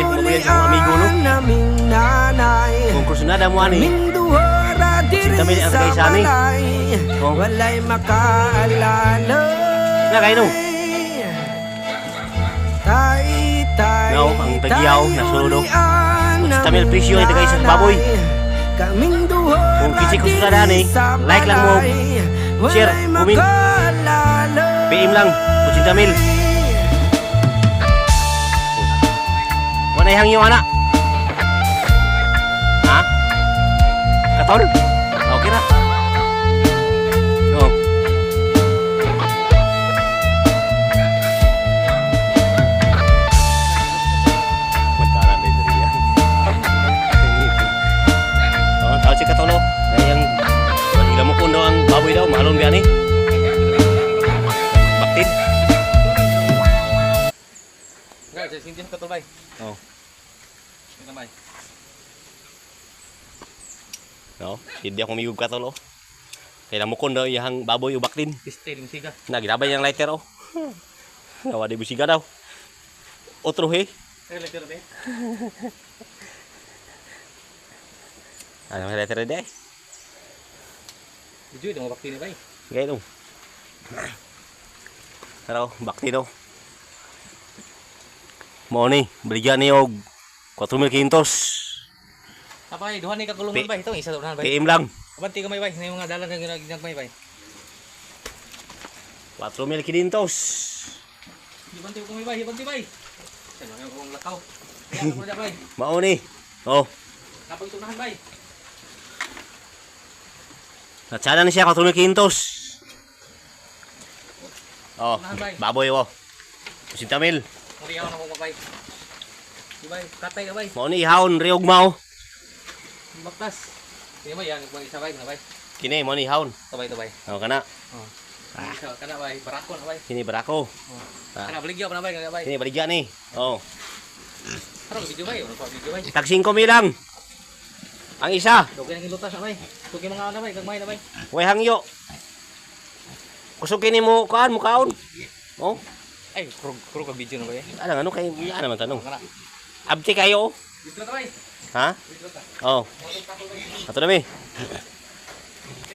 Uli ang naming nanay. Kung kursunada mo ani. Minduhara diri sa balay. Walay makaalala. Na kayo no. Now, ang tagyaw na solo. Tamil presyo ay tagay sa baboy. Kung kisi kursunada ni, like lang mo. Share, comment. PM lang, kusin Tamil. Wanay hang yung anak. Ha? Katon? Okay na. Oh. Magkaran din rin yan. Oh, tawag si Katolo. Yang manila mo kundo ang baboy daw. Mahalong biyan eh. Baktin. Enggak, saya sintin Katol bay. Oh. Sintin bay. No, hindi ako miyug Katolo. Kailan mo kundo yung baboy o baktin. Piste di musiga. Nah, ginabay yung lighter oh. Nawa di busiga daw. Otro he. Saya letter be. Ano may lighter deh? Jujur dong bakti ni bay. Gaya dong. Pero bakti daw. Mo ni, balikan ni og 4,500. Apa bay, duhan ni kagulungan bay. Ito isa duhan bay. PM lang. Abanti ka may bay, na yung mga dalan na ginag may bay. 4,500. Ibanti ko may bay, ibanti bay. Ano yung kung lakaw. Kaya mo da bay. Mao ni. Oh, Kapag tunahan bay. natsada ni siya 4,500. Oh, baboy oh. Kusin Tamil. Muli ako na mo bay. Di bay, katay na bay. Mao ni ihawon riog mao. Baktas. Hindi mo yan, kung isa bay na bay. Kini mao ni ihawon. Tabay tabay. Oh, kana. Oh. Kana bay, barako na bay. Kini barako. Oh. Ah. Kana baligya pa na bay, kana bay. Kini baligya ni. Oh. Parang video bay, ano pa video bay. Tag 5 lang. Ang isa. Dugay nang lutas na bay. Tugi mga na bay, gagmay na bay. Way hangyo. Kusog kini mo kuan mo kaon. Oh. Ay, kuro ka video na bay. Ano kay iya naman tanong. Kana. Abti kayo. Dito na bay. Ha? Dito ta. Oh. Ato na mi.